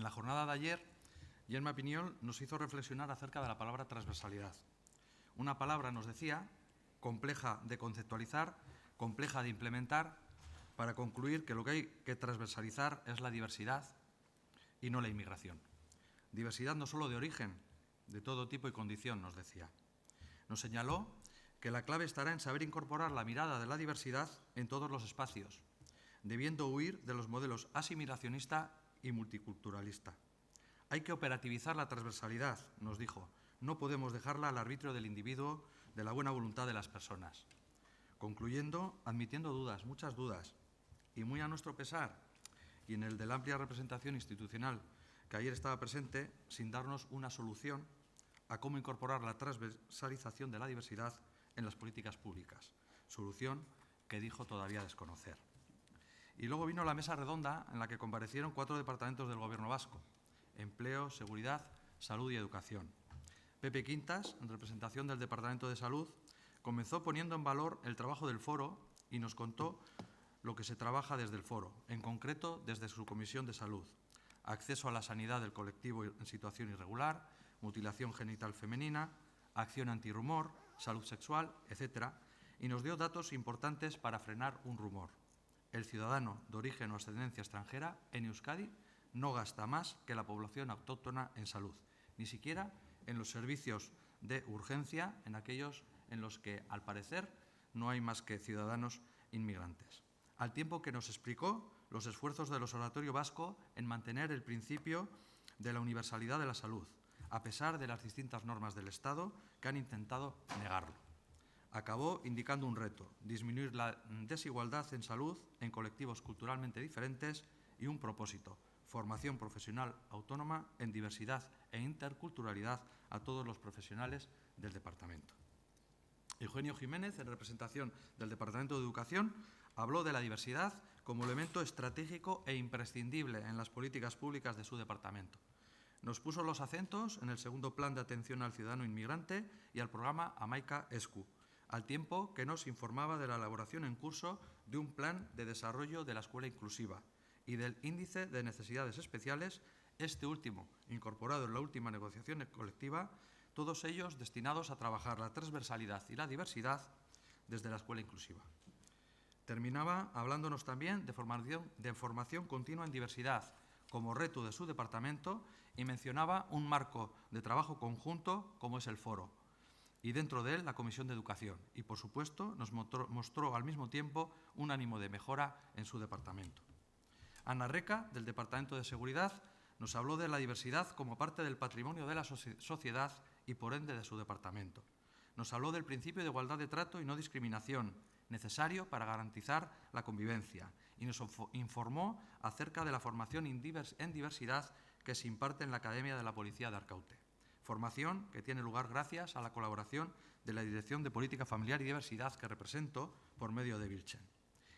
En la jornada de ayer, Gemma Piñol nos hizo reflexionar acerca de la palabra transversalidad. Una palabra, nos decía, compleja de conceptualizar, compleja de implementar, para concluir que lo que hay que transversalizar es la diversidad y no la inmigración. Diversidad no solo de origen, de todo tipo y condición, nos decía. Nos señaló que la clave estará en saber incorporar la mirada de la diversidad en todos los espacios, debiendo huir de los modelos asimilacionista y multiculturalista. Hay que operativizar la transversalidad, nos dijo. No podemos dejarla al arbitrio del individuo, de la buena voluntad de las personas. Concluyendo, admitiendo dudas, muchas dudas, y muy a nuestro pesar, y en el de la amplia representación institucional que ayer estaba presente, sin darnos una solución a cómo incorporar la transversalización de la diversidad en las políticas públicas. Solución que dijo todavía desconocer. Y luego vino la mesa redonda en la que comparecieron 4 departamentos del Gobierno vasco: Empleo, Seguridad, Salud y Educación. Pepe Quintas, en representación del Departamento de Salud, comenzó poniendo en valor el trabajo del foro y nos contó lo que se trabaja desde el foro, en concreto desde su Comisión de Salud: acceso a la sanidad del colectivo en situación irregular, mutilación genital femenina, acción antirrumor, salud sexual, etc. Y nos dio datos importantes para frenar un rumor. El ciudadano de origen o ascendencia extranjera en Euskadi no gasta más que la población autóctona en salud, ni siquiera en los servicios de urgencia, en aquellos en los que, al parecer, no hay más que ciudadanos inmigrantes. Al tiempo que nos explicó los esfuerzos del Observatorio Vasco en mantener el principio de la universalidad de la salud, a pesar de las distintas normas del Estado que han intentado negarlo. Acabó indicando un reto: disminuir la desigualdad en salud en colectivos culturalmente diferentes, y un propósito: formación profesional autónoma en diversidad e interculturalidad a todos los profesionales del departamento. Eugenio Jiménez, en representación del Departamento de Educación, habló de la diversidad como elemento estratégico e imprescindible en las políticas públicas de su departamento. Nos puso los acentos en el segundo plan de atención al ciudadano inmigrante y al programa Hamaika Esku, al tiempo que nos informaba de la elaboración en curso de un plan de desarrollo de la escuela inclusiva y del índice de necesidades especiales, este último incorporado en la última negociación colectiva, todos ellos destinados a trabajar la transversalidad y la diversidad desde la escuela inclusiva. Terminaba hablándonos también de formación continua en diversidad como reto de su departamento y mencionaba un marco de trabajo conjunto como es el foro, y dentro de él la Comisión de Educación, y por supuesto nos mostró al mismo tiempo un ánimo de mejora en su departamento. Ana Reca, del Departamento de Seguridad, nos habló de la diversidad como parte del patrimonio de la sociedad y por ende de su departamento. Nos habló del principio de igualdad de trato y no discriminación, necesario para garantizar la convivencia, y nos informó acerca de la formación en diversidad que se imparte en la Academia de la Policía de Arkaute. Formación que tiene lugar gracias a la colaboración de la Dirección de Política Familiar y Diversidad que represento por medio de Vilchen.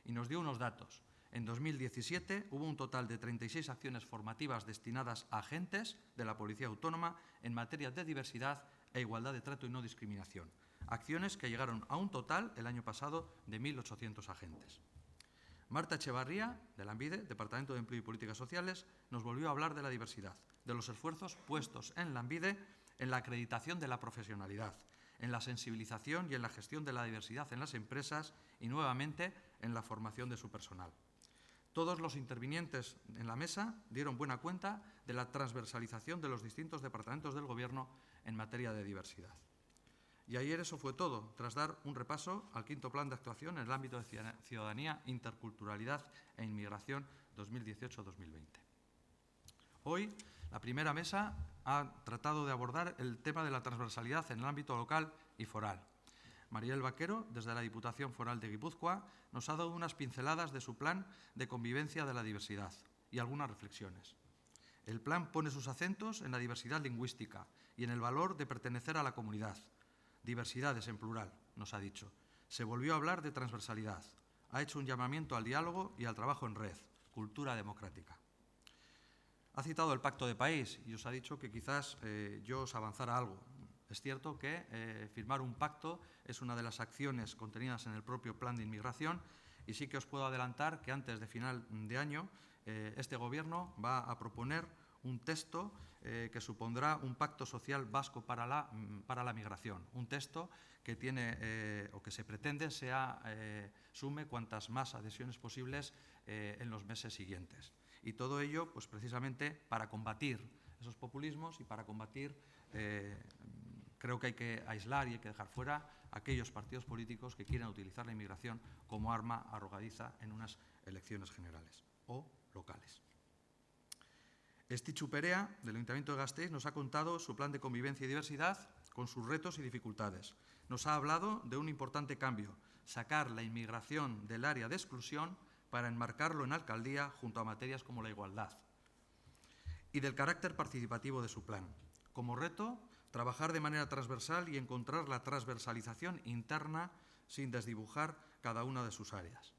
Y nos dio unos datos. En 2017 hubo un total de 36 acciones formativas destinadas a agentes de la Policía Autónoma en materia de diversidad e igualdad de trato y no discriminación. Acciones que llegaron a un total el año pasado de 1.800 agentes. Marta Echevarría, de Lanbide, Departamento de Empleo y Políticas Sociales, nos volvió a hablar de la diversidad, de los esfuerzos puestos en Lanbide en la acreditación de la profesionalidad, en la sensibilización y en la gestión de la diversidad en las empresas y, nuevamente, en la formación de su personal. Todos los intervinientes en la mesa dieron buena cuenta de la transversalización de los distintos departamentos del Gobierno en materia de diversidad. Y ayer eso fue todo, tras dar un repaso al quinto plan de actuación en el ámbito de ciudadanía, interculturalidad e inmigración 2018-2020. Hoy, la primera mesa ha tratado de abordar el tema de la transversalidad en el ámbito local y foral. Mariel Vaquero, desde la Diputación Foral de Guipúzcoa, nos ha dado unas pinceladas de su plan de convivencia de la diversidad y algunas reflexiones. El plan pone sus acentos en la diversidad lingüística y en el valor de pertenecer a la comunidad. Diversidades en plural, nos ha dicho. Se volvió a hablar de transversalidad. Ha hecho un llamamiento al diálogo y al trabajo en red, cultura democrática. Ha citado el Pacto de País y os ha dicho que quizás yo os avanzara algo. Es cierto que firmar un pacto es una de las acciones contenidas en el propio plan de inmigración, y sí que os puedo adelantar que antes de final de año este Gobierno va a proponer un texto que supondrá un pacto social vasco para la migración, un texto que tiene o que se pretende sume cuantas más adhesiones posibles en los meses siguientes. Y todo ello, pues precisamente para combatir esos populismos y para combatir, creo que hay que aislar y hay que dejar fuera aquellos partidos políticos que quieran utilizar la inmigración como arma arrojadiza en unas elecciones generales o locales. Estitxu Perea, del Ayuntamiento de Gasteiz, nos ha contado su plan de convivencia y diversidad con sus retos y dificultades. Nos ha hablado de un importante cambio, sacar la inmigración del área de exclusión para enmarcarlo en alcaldía junto a materias como la igualdad. Y del carácter participativo de su plan. Como reto, trabajar de manera transversal y encontrar la transversalización interna sin desdibujar cada una de sus áreas.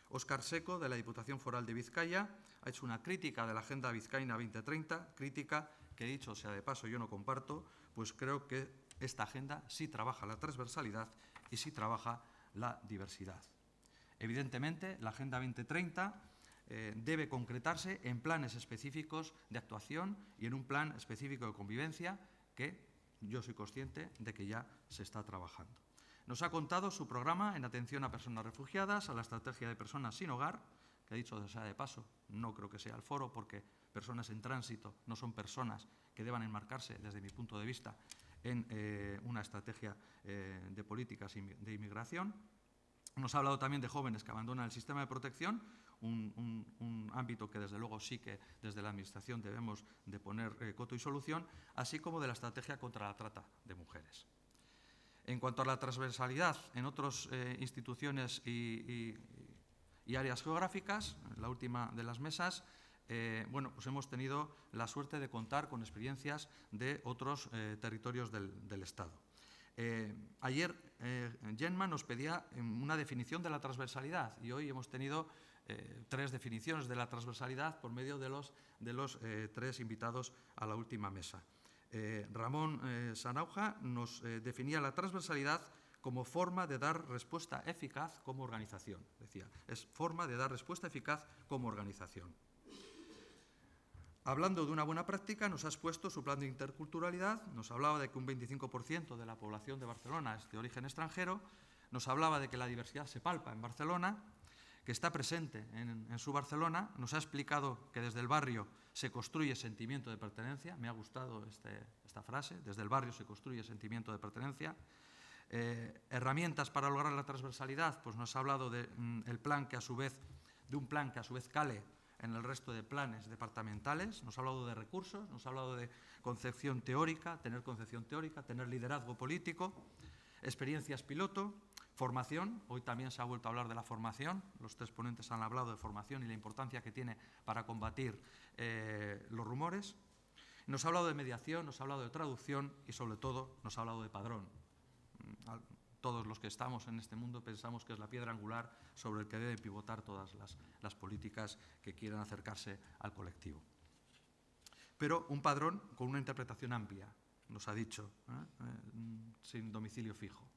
Óscar Seco, de la Diputación Foral de Vizcaya, ha hecho una crítica de la Agenda Vizcaína 2030, crítica que, dicho sea de paso, yo no comparto, pues creo que esta agenda sí trabaja la transversalidad y sí trabaja la diversidad. Evidentemente, la Agenda 2030 debe concretarse en planes específicos de actuación y en un plan específico de convivencia que yo soy consciente de que ya se está trabajando. Nos ha contado su programa en atención a personas refugiadas, a la estrategia de personas sin hogar, que ha dicho sea de paso, no creo que sea el foro porque personas en tránsito no son personas que deban enmarcarse, desde mi punto de vista, en una estrategia de políticas de inmigración. Nos ha hablado también de jóvenes que abandonan el sistema de protección, un ámbito que desde luego sí que desde la Administración debemos de poner coto y solución, así como de la estrategia contra la trata de mujeres. En cuanto a la transversalidad en otras instituciones y áreas geográficas, la última de las mesas, bueno, pues hemos tenido la suerte de contar con experiencias de otros territorios del Estado. Ayer Gemma nos pedía una definición de la transversalidad y hoy hemos tenido 3 definiciones de la transversalidad por medio de los 3 invitados a la última mesa. Ramón Sanauja nos definía la transversalidad como forma de dar respuesta eficaz como organización. Decía, es forma de dar respuesta eficaz como organización. Hablando de una buena práctica, nos ha expuesto su plan de interculturalidad, nos hablaba de que un 25% de la población de Barcelona es de origen extranjero, nos hablaba de que la diversidad se palpa en Barcelona, que está presente en su Barcelona, nos ha explicado que desde el barrio se construye sentimiento de pertenencia, me ha gustado esta frase, desde el barrio se construye sentimiento de pertenencia. Herramientas para lograr la transversalidad, pues nos ha hablado de un plan que a su vez cale en el resto de planes departamentales, nos ha hablado de recursos, nos ha hablado de concepción teórica, tener liderazgo político, experiencias piloto, formación, hoy también se ha vuelto a hablar de la formación, los 3 ponentes han hablado de formación y la importancia que tiene para combatir los rumores, nos ha hablado de mediación, nos ha hablado de traducción y sobre todo nos ha hablado de padrón. Todos los que estamos en este mundo pensamos que es la piedra angular sobre el que deben pivotar todas las políticas que quieran acercarse al colectivo. Pero un padrón con una interpretación amplia, nos ha dicho, sin domicilio fijo.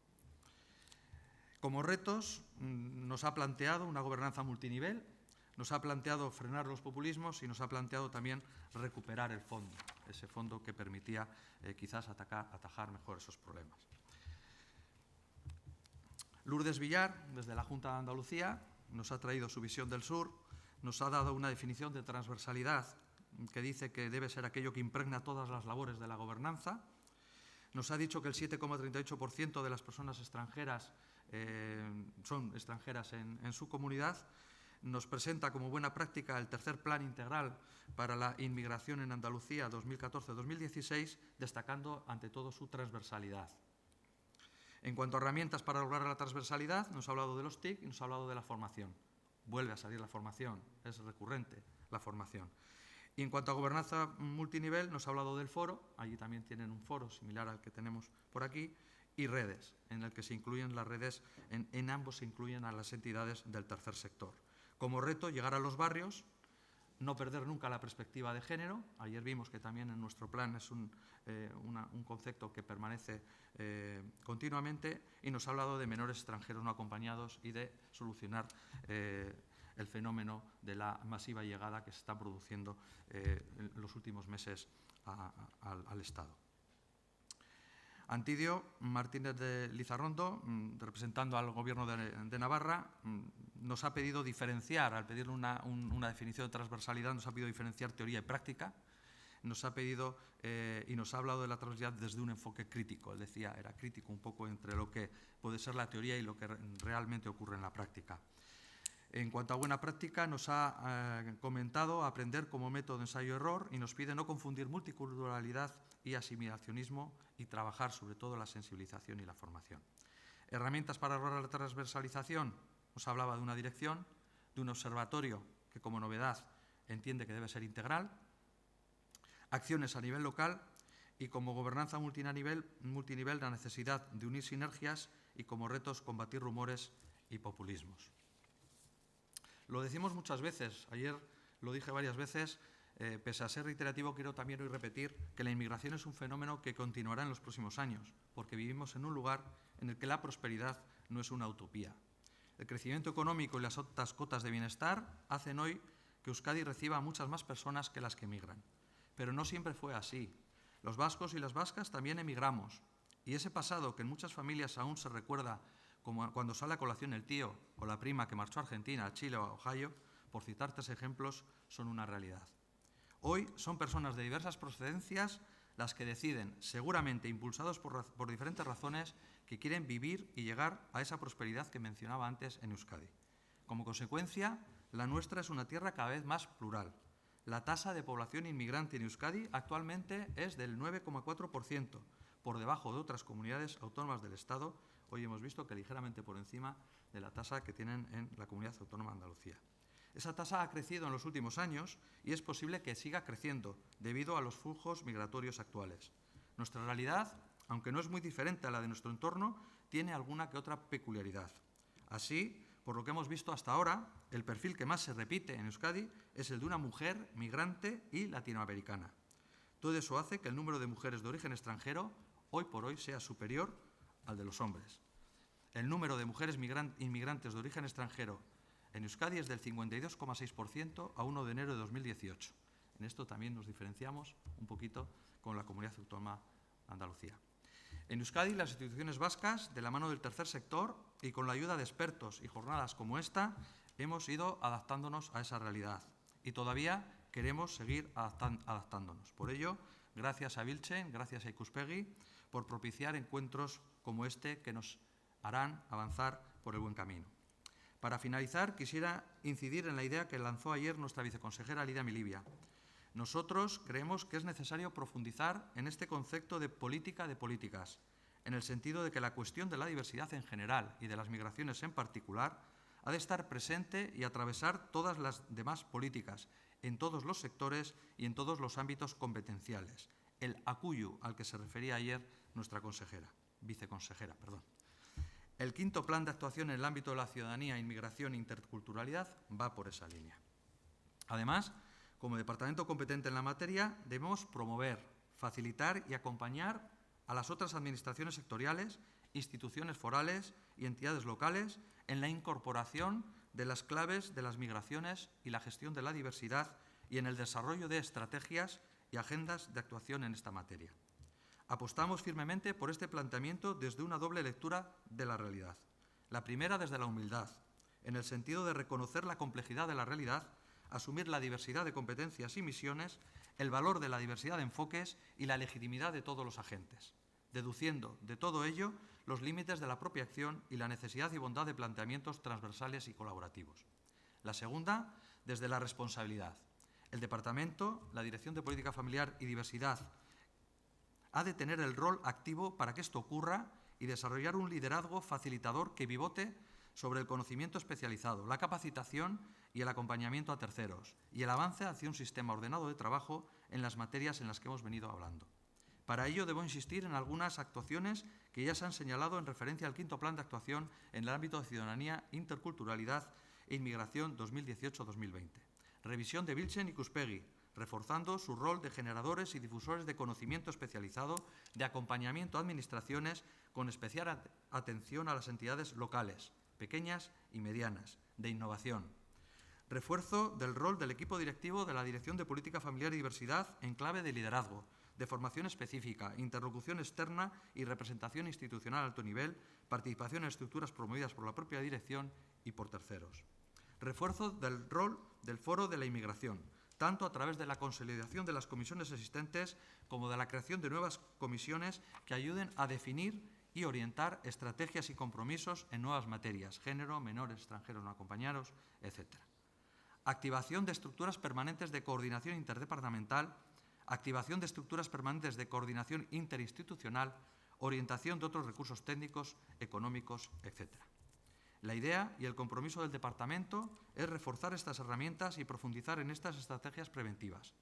Como retos nos ha planteado una gobernanza multinivel, nos ha planteado frenar los populismos y nos ha planteado también recuperar el fondo, ese fondo que permitía quizás atajar mejor esos problemas. Lourdes Villar, desde la Junta de Andalucía, nos ha traído su visión del sur, nos ha dado una definición de transversalidad que dice que debe ser aquello que impregna todas las labores de la gobernanza. Nos ha dicho que el 7,38% de las personas extranjeras son extranjeras en su comunidad. Nos presenta como buena práctica el tercer plan integral para la inmigración en Andalucía 2014-2016, destacando ante todo su transversalidad. En cuanto a herramientas para lograr la transversalidad, nos ha hablado de los TIC y nos ha hablado de la formación. Vuelve a salir la formación, es recurrente la formación. Y en cuanto a gobernanza multinivel, nos ha hablado del foro, allí también tienen un foro similar al que tenemos por aquí, y redes, en el que se incluyen las redes, en ambos se incluyen a las entidades del tercer sector. Como reto, llegar a los barrios, no perder nunca la perspectiva de género. Ayer vimos que también en nuestro plan es un concepto que permanece continuamente y nos ha hablado de menores extranjeros no acompañados y de solucionar el fenómeno de la masiva llegada que se está produciendo en los últimos meses al Estado. Antidio Martínez de Lizarrondo, representando al Gobierno de Navarra, nos ha pedido diferenciar, al pedir una definición de transversalidad, nos ha pedido diferenciar teoría y práctica, nos ha pedido y nos ha hablado de la transversalidad desde un enfoque crítico. Él decía, era crítico un poco entre lo que puede ser la teoría y lo que realmente ocurre en la práctica. En cuanto a buena práctica, nos ha comentado aprender como método de ensayo-error y nos pide no confundir multiculturalidad y asimilacionismo y trabajar sobre todo la sensibilización y la formación. Herramientas para lograr la transversalización. Nos hablaba de una dirección, de un observatorio que como novedad entiende que debe ser integral, acciones a nivel local y como gobernanza multinivel la necesidad de unir sinergias y como retos combatir rumores y populismos. Lo decimos muchas veces, ayer lo dije varias veces, pese a ser reiterativo, quiero también hoy repetir que la inmigración es un fenómeno que continuará en los próximos años, porque vivimos en un lugar en el que la prosperidad no es una utopía. El crecimiento económico y las altas cotas de bienestar hacen hoy que Euskadi reciba a muchas más personas que las que emigran. Pero no siempre fue así. Los vascos y las vascas también emigramos. Y ese pasado que en muchas familias aún se recuerda como cuando sale a colación el tío o la prima que marchó a Argentina, a Chile o a Ohio, por citar 3 ejemplos, son una realidad. Hoy son personas de diversas procedencias las que deciden, seguramente impulsados por diferentes razones, que quieren vivir y llegar a esa prosperidad que mencionaba antes en Euskadi. Como consecuencia, la nuestra es una tierra cada vez más plural. La tasa de población inmigrante en Euskadi actualmente es del 9,4%, por debajo de otras comunidades autónomas del Estado. Hoy hemos visto que ligeramente por encima de la tasa que tienen en la comunidad autónoma de Andalucía. Esa tasa ha crecido en los últimos años y es posible que siga creciendo debido a los flujos migratorios actuales. Nuestra realidad, aunque no es muy diferente a la de nuestro entorno, tiene alguna que otra peculiaridad. Así, por lo que hemos visto hasta ahora, el perfil que más se repite en Euskadi es el de una mujer migrante y latinoamericana. Todo eso hace que el número de mujeres de origen extranjero hoy por hoy sea superior al de los hombres. El número de mujeres inmigrantes de origen extranjero en Euskadi es del 52,6% a 1 de enero de 2018. En esto también nos diferenciamos un poquito con la comunidad autónoma de Andalucía. En Euskadi, las instituciones vascas, de la mano del tercer sector y con la ayuda de expertos y jornadas como esta, hemos ido adaptándonos a esa realidad y todavía queremos seguir adaptándonos. Por ello, gracias a Vilchen, gracias a Ikuspegi, por propiciar encuentros como este que nos harán avanzar por el buen camino. Para finalizar, quisiera incidir en la idea que lanzó ayer nuestra viceconsejera Lidia Milibia. Nosotros creemos que es necesario profundizar en este concepto de política de políticas, en el sentido de que la cuestión de la diversidad en general y de las migraciones en particular ha de estar presente y atravesar todas las demás políticas, en todos los sectores y en todos los ámbitos competenciales. El acuyu al que se refería ayer nuestra viceconsejera. El quinto plan de actuación en el ámbito de la ciudadanía, inmigración e interculturalidad va por esa línea. Además, como departamento competente en la materia, debemos promover, facilitar y acompañar a las otras administraciones sectoriales, instituciones forales y entidades locales en la incorporación de las claves de las migraciones y la gestión de la diversidad y en el desarrollo de estrategias y agendas de actuación en esta materia. Apostamos firmemente por este planteamiento desde una doble lectura de la realidad. La primera desde la humildad, en el sentido de reconocer la complejidad de la realidad, asumir la diversidad de competencias y misiones, el valor de la diversidad de enfoques y la legitimidad de todos los agentes, deduciendo de todo ello los límites de la propia acción y la necesidad y bondad de planteamientos transversales y colaborativos. La segunda, desde la responsabilidad. El Departamento, la Dirección de Política Familiar y Diversidad, ha de tener el rol activo para que esto ocurra y desarrollar un liderazgo facilitador que pivote sobre el conocimiento especializado, la capacitación y el acompañamiento a terceros y el avance hacia un sistema ordenado de trabajo en las materias en las que hemos venido hablando. Para ello debo insistir en algunas actuaciones que ya se han señalado en referencia al quinto plan de actuación en el ámbito de ciudadanía, interculturalidad e inmigración 2018-2020. Revisión de Vilchen y Ikuspegi, reforzando su rol de generadores y difusores de conocimiento especializado, de acompañamiento a administraciones con especial atención a las entidades locales, pequeñas y medianas, de innovación. Refuerzo del rol del equipo directivo de la Dirección de Política Familiar y Diversidad en clave de liderazgo, de formación específica, interlocución externa y representación institucional a alto nivel, participación en estructuras promovidas por la propia dirección y por terceros. Refuerzo del rol del Foro de la Inmigración, tanto a través de la consolidación de las comisiones existentes como de la creación de nuevas comisiones que ayuden a definir y orientar estrategias y compromisos en nuevas materias, género, menores, extranjeros no acompañados, etc. Activación de estructuras permanentes de coordinación interdepartamental, activación de estructuras permanentes de coordinación interinstitucional, orientación de otros recursos técnicos, económicos, etc. La idea y el compromiso del Departamento es reforzar estas herramientas y profundizar en estas estrategias preventivas,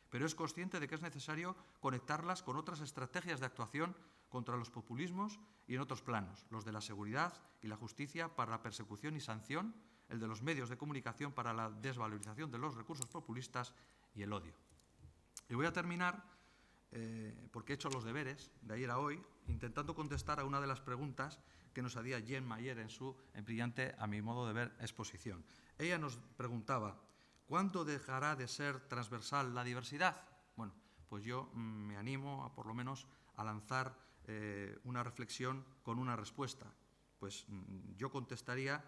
pero es consciente de que es necesario conectarlas con otras estrategias de actuación contra los populismos y en otros planos, los de la seguridad y la justicia para la persecución y sanción, el de los medios de comunicación para la desvalorización de los recursos populistas y el odio. Y voy a terminar, porque he hecho los deberes de ayer a hoy, intentando contestar a una de las preguntas que nos hacía Jen Mayer en su brillante, a mi modo de ver, exposición. Ella nos preguntaba, ¿cuándo dejará de ser transversal la diversidad? Bueno, pues yo me animo a, por lo menos, a lanzar una reflexión con una respuesta. Pues yo contestaría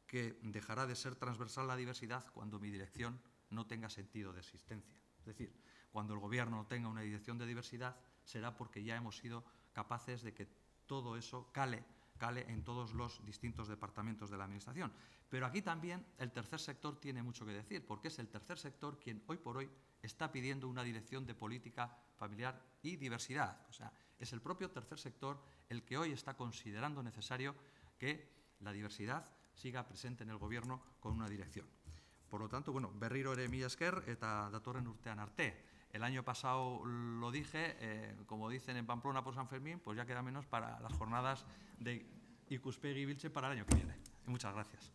que dejará de ser transversal la diversidad cuando mi dirección no tenga sentido de existencia. Es decir, cuando el Gobierno tenga una dirección de diversidad, será porque ya hemos sido capaces de que todo eso cale en todos los distintos departamentos de la Administración. Pero aquí también el tercer sector tiene mucho que decir, porque es el tercer sector quien hoy por hoy está pidiendo una dirección de política familiar y diversidad. O sea, es el propio tercer sector el que hoy está considerando necesario que la diversidad siga presente en el Gobierno con una dirección. Por lo tanto, bueno, berriro ere mila esker eta datorren urtean arte. El año pasado lo dije, como dicen en Pamplona por San Fermín, pues ya queda menos para las jornadas de Ikuspegi Biltze para el año que viene. Muchas gracias.